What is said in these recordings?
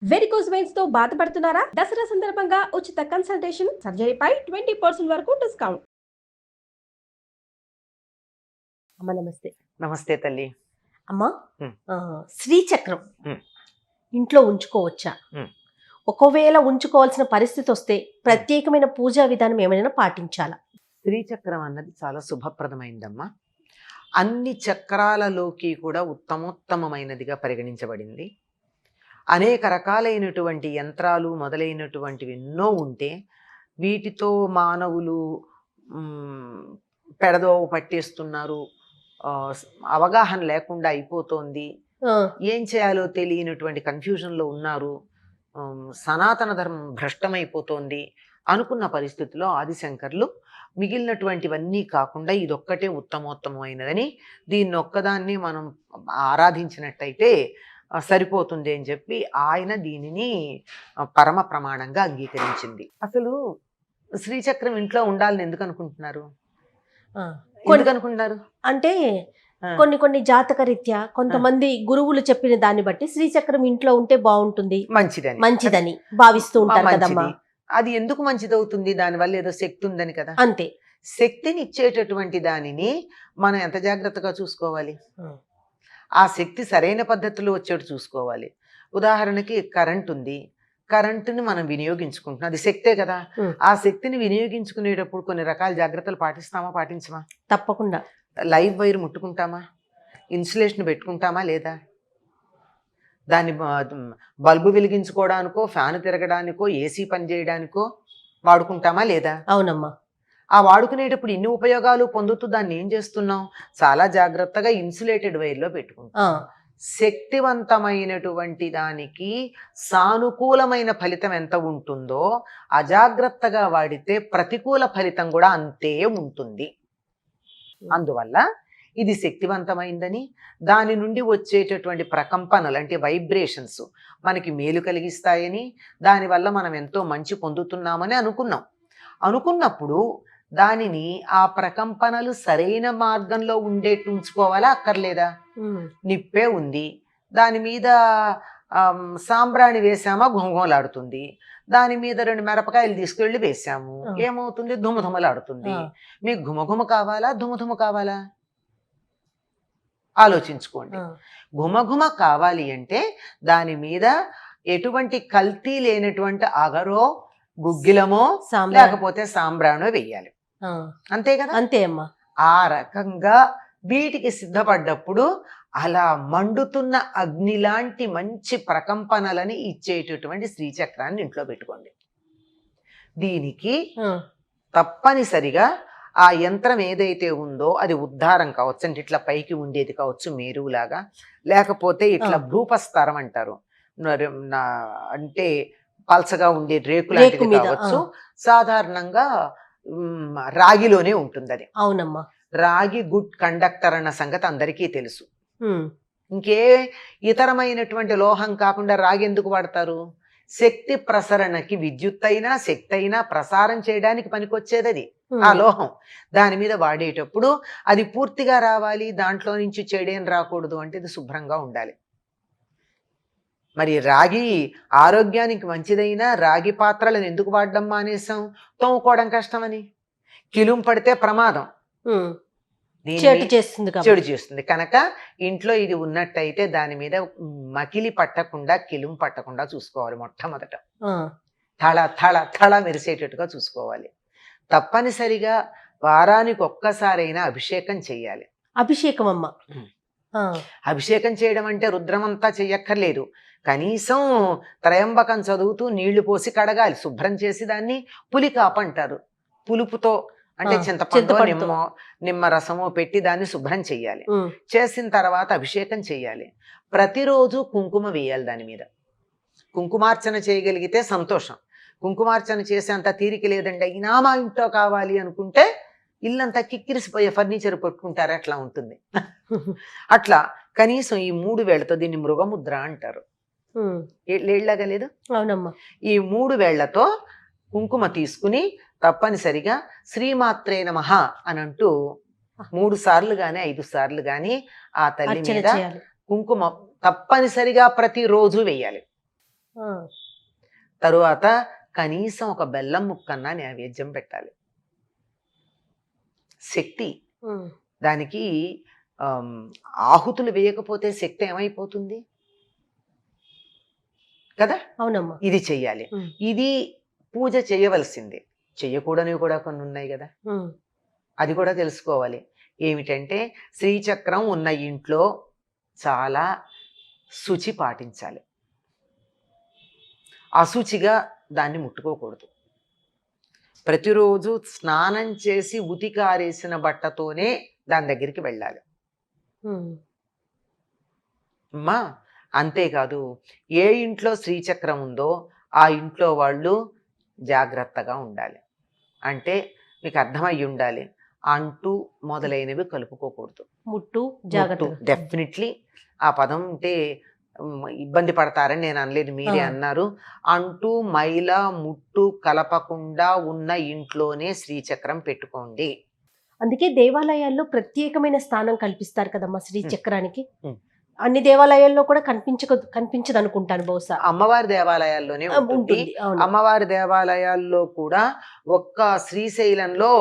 Varicose veins తో బాధపడుతున్నారా? దసరా సందర్భంగా ఉచిత కన్సల్టేషన్, సర్జరీపై 20% వరకు డిస్కౌంట్. అమ్మ నమస్తే. నమస్తే తల్లి. అమ్మా, హ్మ్. శ్రీచక్రం హ్మ్. ఇంట్లో ఉంచుకోవచ్చా? హ్మ్. ఒకవేళ ఉంచుకోవాల్సిన పరిస్థితి వస్తే ప్రత్యేకమైన పూజా విధానం ఏమైనా పాటించాలా? శ్రీచక్రం అన్నది చాలా శుభప్రదమైందమ్మా. అన్ని చక్రాలలోకి కూడా ఉత్తమోత్తమమైనదిగా పరిగణించబడింది. అనేక రకాలైనటువంటి యంత్రాలు మొదలైనటువంటివి ఎన్నో ఉంటే వీటితో మానవులు మ్, పెడదోవ పట్టేస్తున్నారు. ఆ, అవగాహన లేకుండా అయిపోతోంది. ఆ, ఏం చేయాలో తెలియనటువంటి కన్ఫ్యూజన్లో ఉన్నారు. సనాతన ధర్మం భ్రష్టమైపోతోంది అనుకున్న పరిస్థితిలో ఆదిశంకర్లు మిగిలినటువంటివన్నీ కాకుండా ఇదొక్కటే ఉత్తమోత్తమైనదని, దీన్ని ఒక్కదాన్ని మనం ఆరాధించినట్టయితే సరిపోతుంది అని చెప్పి ఆయన దీనిని పరమ ప్రమాణంగా అంగీకరించింది. అసలు శ్రీచక్రం ఇంట్లో ఉండాలని ఎందుకు అనుకుంటున్నారు? ఆ. ఎందుకు అనుకుంటున్నారు? అంటే కొన్ని కొన్ని జాతక రీత్యా కొంతమంది గురువులు చెప్పిన దాన్ని బట్టి శ్రీచక్రం ఇంట్లో ఉంటే బాగుంటుంది, మంచిదని భావిస్తూ ఉంటారు కదమ్మా. అది ఎందుకు మంచిది అవుతుంది? దానివల్ల ఏదో శక్తి ఉందని కదా. అంతే. శక్తిని ఇచ్చేటటువంటి దానిని మనం ఎంత జాగ్రత్తగా చూసుకోవాలి? ఆ శక్తి సరైన పద్ధతిలో వచ్చేట్టు చూసుకోవాలి. ఉదాహరణకి కరెంట్ ఉంది, కరెంటుని మనం వినియోగించుకుంటున్నాం, అది శక్తే కదా. ఆ శక్తిని వినియోగించుకునేటప్పుడు కొన్ని రకాల జాగ్రత్తలు పాటిస్తామా, పాటించమా? తప్పకుండా. లైవ్ వైర్ ముట్టుకుంటామా? ఇన్సులేషన్ పెట్టుకుంటామా లేదా? దాన్ని బల్బు వెలిగించుకోవడానికో, ఫ్యాన్ తిరగడానికో, ఏసీ పనిచేయడానికో వాడుకుంటామా లేదా? అవునమ్మా. ఆ వాడుకునేటప్పుడు ఇన్ని ఉపయోగాలు పొందుతూ దాన్ని ఏం చేస్తున్నాం? చాలా జాగ్రత్తగా ఇన్సులేటెడ్ వైర్లో పెట్టుకుంటాం. శక్తివంతమైనటువంటి దానికి సానుకూలమైన ఫలితం ఎంత ఉంటుందో అజాగ్రత్తగా వాడితే ప్రతికూల ఫలితం కూడా అంతే ఉంటుంది. అందువల్ల ఇది శక్తివంతమైందని, దాని నుండి వచ్చేటటువంటి ప్రకంపనలు అంటే వైబ్రేషన్స్ మనకి మేలు కలిగిస్తాయని, దానివల్ల మనం ఎంతో మంచి పొందుతున్నామని అనుకున్నప్పుడు దానిని ఆ ప్రకంపనలు సరైన మార్గంలో ఉండేట్టు ఉంచుకోవాలా, అక్కర్లేదా? నిప్పే ఉంది, దాని మీద సాంబ్రాణి వేసామా ఘుమఘుమలాడుతుంది. దాని మీద 2 మిరపకాయలు తీసుకెళ్ళి వేసాము, ఏమవుతుంది? ధుమధుమలాడుతుంది. మీకు ఘుమఘుమ కావాలా, ధుమధుమ కావాలా? ఆలోచించుకోండి. ఘుమఘుమ కావాలి అంటే దాని మీద ఎటువంటి కల్తీ లేనటువంటి అగరో, గుగ్గిలమో, లేకపోతే సాంబ్రాణో వెయ్యాలి. అంతే కదా. అంతే అమ్మా. ఆ రకంగా వీటికి సిద్ధపడ్డప్పుడు అలా మండుతున్న అగ్ని లాంటి మంచి ప్రకంపనలని ఇచ్చేటటువంటి శ్రీచక్రాన్ని ఇంట్లో పెట్టుకోండి. దీనికి తప్పనిసరిగా ఆ యంత్రం ఏదైతే ఉందో అది ఉద్ధారం కావచ్చు, అంటే ఇట్లా పైకి ఉండేది కావచ్చు మేరులాగా, లేకపోతే ఇట్లా భూపస్తరం అంటారు, అంటే పల్చగా ఉండే రేకు లాంటిది కావచ్చు. సాధారణంగా రాగిలోనే ఉంటుంది అది. అవునమ్మా. రాగి గుడ్ కండక్టర్ అన్న సంగతి అందరికీ తెలుసు. ఇంకే ఇతరమైనటువంటి లోహం కాకుండా రాగి ఎందుకు వాడతారు? శక్తి ప్రసరణకి, విద్యుత్ అయినా శక్తి అయినా ప్రసారం చేయడానికి పనికొచ్చేది అది, ఆ లోహం. దాని మీద వాడేటప్పుడు అది పూర్తిగా రావాలి, దాంట్లో నుంచి చెడేం రాకూడదు అంటే ఇది శుభ్రంగా ఉండాలి. మరి రాగి ఆరోగ్యానికి మంచిదైనా రాగి పాత్రలను ఎందుకు వాడడం మానేసాం? తోముకోవడం కష్టమని. కిలుం పడితే ప్రమాదం, చెడు చేస్తుంది కనుక ఇంట్లో ఇది ఉన్నట్టయితే దాని మీద మకిలి పట్టకుండా, కిలుం పట్టకుండా చూసుకోవాలి. మొట్టమొదట థళ థళ థళ మెరిసేటట్టుగా చూసుకోవాలి. తప్పనిసరిగా వారానికి ఒక్కసారైనా అభిషేకం చెయ్యాలి. అభిషేకం అమ్మ. అభిషేకం చేయడం అంటే రుద్రమంతా చెయ్యక్కర్లేదు. కనీసం త్రయంబకం చదువుతూ నీళ్లు పోసి కడగాలి, శుభ్రం చేసి దాన్ని పులికాపు అంటారు. పులుపుతో అంటే చింతపండు, నిమ్మ రసమో పెట్టి దాన్ని శుభ్రం చెయ్యాలి. చేసిన తర్వాత అభిషేకం చెయ్యాలి. ప్రతిరోజు కుంకుమ వేయాలి దాని మీద. కుంకుమార్చన చేయగలిగితే సంతోషం. కుంకుమార్చన చేసేంత తీరిక లేదండి, అయినా మా ఇంట్లో కావాలి అనుకుంటే ఇల్లంతా కిక్కిరిసిపోయే ఫర్నిచర్ పట్టుకుంటారు, అట్లా ఉంటుంది. అట్లా కనీసం ఈ 3 వేళ్లతో, దీన్ని మృగముద్ర అంటారు, లేళ్లాగా లేదు. అవునమ్మా. ఈ 3 వేళ్లతో కుంకుమ తీసుకుని తప్పనిసరిగా శ్రీమాత్రే నమః అని అంటూ 3 సార్లు గాని 5 సార్లు గాని ఆ తల్లి మీద కుంకుమ తప్పనిసరిగా ప్రతిరోజు వేయాలి. తరువాత కనీసం ఒక బెల్లం ముక్కన్నా నైవేద్యం పెట్టాలి. శక్తి దానికి ఆహుతులు వేయకపోతే శక్తి ఏమైపోతుంది కదా. అవునమ్మా. ఇది చెయ్యాలి. ఇది పూజ చేయవలసిందే. చెయ్యకూడనివి కూడా కొన్ని ఉన్నాయి కదా, అది కూడా తెలుసుకోవాలి. ఏమిటంటే శ్రీచక్రం ఉన్న ఇంట్లో చాలా శుచి పాటించాలి. అశుచిగా దాన్ని ముట్టుకోకూడదు. ప్రతిరోజు స్నానం చేసి ఉతికారేసిన బట్టతోనే దాని దగ్గరికి వెళ్ళాలి అమ్మా. అంతేకాదు, ఏ ఇంట్లో శ్రీచక్రం ఉందో ఆ ఇంట్లో వాళ్ళు జాగ్రత్తగా ఉండాలి. అంటే మీకు అర్థమయ్యి ఉండాలి, అంటూ మొదలైనవి కలుపుకోకూడదు. ముట్టు జాగ్రత్త. డెఫినెట్లీ ఆ పదం అంటే ఇబ్బంది పడతారని నేను అనలేదు, మీరే అన్నారు. అంటూ మైల ముట్టు కలపకుండా ఉన్న ఇంట్లోనే శ్రీచక్రం పెట్టుకోండి. అందుకే దేవాలయాల్లో ప్రత్యేకమైన స్థానం కల్పిస్తారు కదమ్మా శ్రీచక్రానికి. అన్ని దేవాలయాల్లో కూడా కనిపించదు అనుకుంటాను బహుశా. అమ్మవారి దేవాలయాల్లోనే ఉంటుంది. అమ్మవారి దేవాలయాల్లో కూడా ఒక్క శ్రీశైలంలో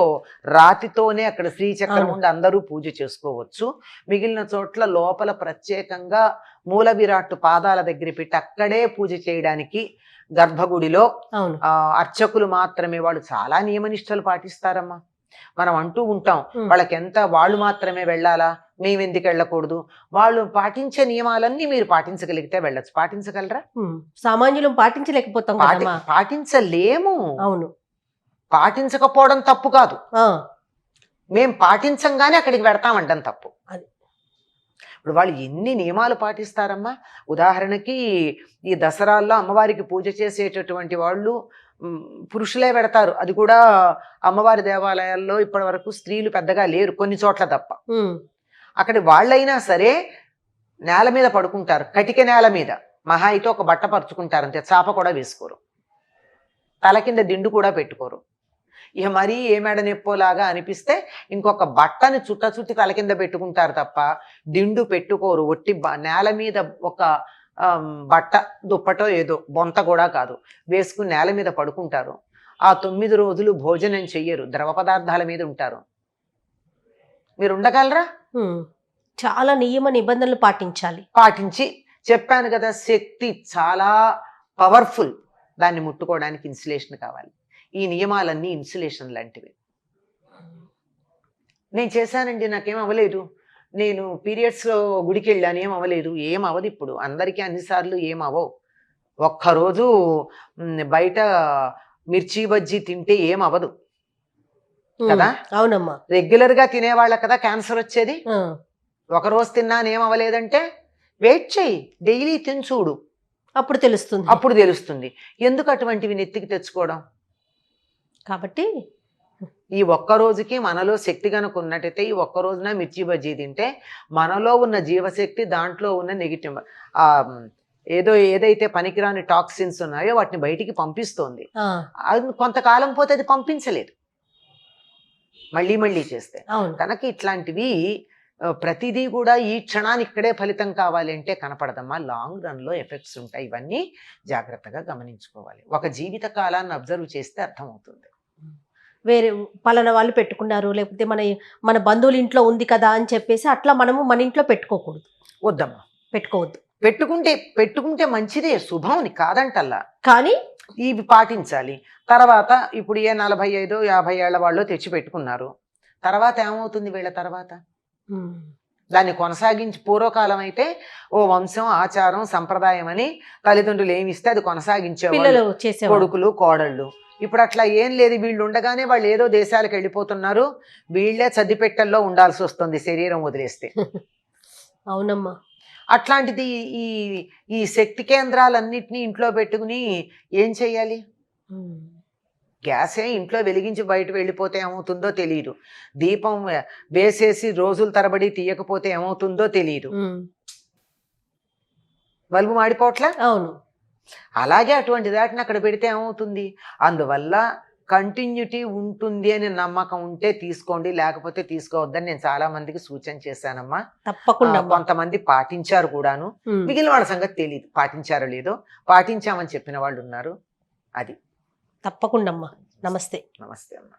రాతితోనే అక్కడ శ్రీచక్రం ఉండి అందరూ పూజ చేసుకోవచ్చు. మిగిలిన చోట్ల లోపల ప్రత్యేకంగా మూల విరాట్టు పాదాల దగ్గర పెట్టి అక్కడే పూజ చేయడానికి గర్భగుడిలో అర్చకులు మాత్రమే, వాళ్ళు చాలా నియమనిష్టలు పాటిస్తారమ్మా. మనం అంటూ ఉంటాం వాళ్ళకి ఎంత, వాళ్ళు మాత్రమే వెళ్ళాలా, మేమెందుకు వెళ్ళకూడదు. వాళ్ళు పాటించే నియమాలన్నీ మీరు పాటించగలిగితే వెళ్ళచ్చు. పాటించగలరా? సామాన్యులు పాటించలేకపోతాం. పాటించలేము. అవును, పాటించకపోవడం తప్పు కాదు, మేం పాటించంగానే అక్కడికి వెడతామంటాం తప్పు. ఇప్పుడు వాళ్ళు ఎన్ని నియమాలు పాటిస్తారమ్మా. ఉదాహరణకి ఈ దసరాల్లో అమ్మవారికి పూజ చేసేటటువంటి వాళ్ళు పురుషులే పెడతారు. అది కూడా అమ్మవారి దేవాలయాల్లో ఇప్పటి వరకు స్త్రీలు పెద్దగా లేరు, కొన్ని చోట్ల తప్ప. అక్కడి వాళ్ళైనా సరే నేల మీద పడుకుంటారు, కటిక నేల మీద. మహా అయితే ఒక బట్ట పరుచుకుంటారు అంతే, చాప కూడా వేసుకోరు, తల కింద దిండు కూడా పెట్టుకోరు. ఇక మరీ ఏ మెడ నొప్పోలాగా అనిపిస్తే ఇంకొక బట్టని చుట్టి తల కింద పెట్టుకుంటారు తప్ప దిండు పెట్టుకోరు. ఒట్టి నేల మీద ఒక బట్ట, దుప్పటో ఏదో, బొంత కూడా కాదు, వేసుకుని నేల మీద పడుకుంటారు. ఆ 9 రోజులు భోజనం చెయ్యరు, ద్రవ పదార్థాల మీద ఉంటారు. మీరు ఉండగలరా? చాలా నియమ నిబంధనలు పాటించి చెప్పాను కదా, శక్తి చాలా పవర్ఫుల్. దాన్ని ముట్టుకోవడానికి ఇన్సులేషన్ కావాలి. ఈ నియమాలన్నీ ఇన్సులేషన్ లాంటివి. నేను చేశానండి, నాకేం అవ్వలేదు. నేను పీరియడ్స్లో గుడికి వెళ్ళాను, ఏం అవ్వలేదు. ఏం అవ్వదు. ఇప్పుడు అందరికీ అన్నిసార్లు ఏం అవ్వవు. ఒక్కరోజు బయట మిర్చి బజ్జీ తింటే ఏం అవ్వదు కదా. అవునమ్మా. రెగ్యులర్ గా తినేవాళ్ళ కదా క్యాన్సర్ వచ్చేది. ఒకరోజు తిన్నాను ఏం అవ్వలేదంటే వెయిట్ చెయ్యి, డైలీ తిని చూడు, అప్పుడు తెలుస్తుంది. ఎందుకు అటువంటివి నెత్తికి తెచ్చుకోవడం? కాబట్టి ఈ ఒక్క రోజుకి మనలో శక్తి కనుక ఉన్నట్టయితే ఈ ఒక్క రోజున మిర్చి బజ్జీ తింటే మనలో ఉన్న జీవశక్తి, దాంట్లో ఉన్న నెగిటివ్ ఏదైతే పనికిరాని టాక్సిన్స్ ఉన్నాయో వాటిని బయటికి పంపిస్తోంది. అది కొంతకాలం పోతే అది పంపించలేదు, మళ్ళీ చేస్తే. కనుక ఇట్లాంటివి ప్రతిదీ కూడా ఈ క్షణాన్ని ఇక్కడే ఫలితం కావాలి అంటే కనపడదమ్మా. లాంగ్ రన్ లో ఎఫెక్ట్స్ ఉంటాయి. ఇవన్నీ జాగ్రత్తగా గమనించుకోవాలి. ఒక జీవిత కాలాన్ని అబ్జర్వ్ చేస్తే అర్థమవుతుంది. వేరే పలానా వాళ్ళు పెట్టుకున్నారు, లేకపోతే మన బంధువుల ఇంట్లో ఉంది కదా అని చెప్పేసి అట్లా మనము మన ఇంట్లో పెట్టుకోకూడదు. వద్దమ్మా, పెట్టుకోవద్దు. పెట్టుకుంటే మంచిదే, శుభం కాదంటల్లా, కానీ ఇవి పాటించాలి. తర్వాత ఇప్పుడు ఏ 45-50 ఏళ్ల వాళ్ళు తెచ్చి పెట్టుకున్నారు, తర్వాత ఏమవుతుంది వీళ్ళ తర్వాత? దాన్ని కొనసాగించి, పూర్వకాలం అయితే ఓ వంశం, ఆచారం, సంప్రదాయం అని తల్లిదండ్రులు ఏమి ఇస్తే అది కొనసాగించే కొడుకులు, కోడళ్ళు. ఇప్పుడు అట్లా ఏం లేదు. వీళ్ళు ఉండగానే వాళ్ళు ఏదో దేశాలకు వెళ్ళిపోతున్నారు, వీళ్ళే చదిపెట్టల్లో ఉండాల్సి వస్తుంది శరీరం వదిలేస్తే. అవునమ్మా. అట్లాంటిది ఈ శక్తి కేంద్రాలన్నిటినీ ఇంట్లో పెట్టుకుని ఏం చెయ్యాలి? గ్యాసే ఇంట్లో వెలిగించి బయట వెళ్ళిపోతే ఏమవుతుందో తెలియదు, దీపం వేసేసి రోజుల తరబడి తీయకపోతే ఏమవుతుందో తెలియదు, బల్బు మాడిపోవట్లా. అవును. అలాగే అటువంటి దాటిని అక్కడ పెడితే ఏమవుతుంది? అందువల్ల కంటిన్యూటీ ఉంటుంది అని నమ్మకం ఉంటే తీసుకోండి, లేకపోతే తీసుకోవద్దని నేను చాలా మందికి సూచన చేశానమ్మా. తప్పకుండా అమ్మా. కొంతమంది పాటించారు కూడాను. మిగిలిన వాళ్ళ సంగతి తెలియదు, పాటించారో లేదో. పాటించామని చెప్పిన వాళ్ళు ఉన్నారు. అది తప్పకుండా అమ్మా. నమస్తే. నమస్తే అమ్మా.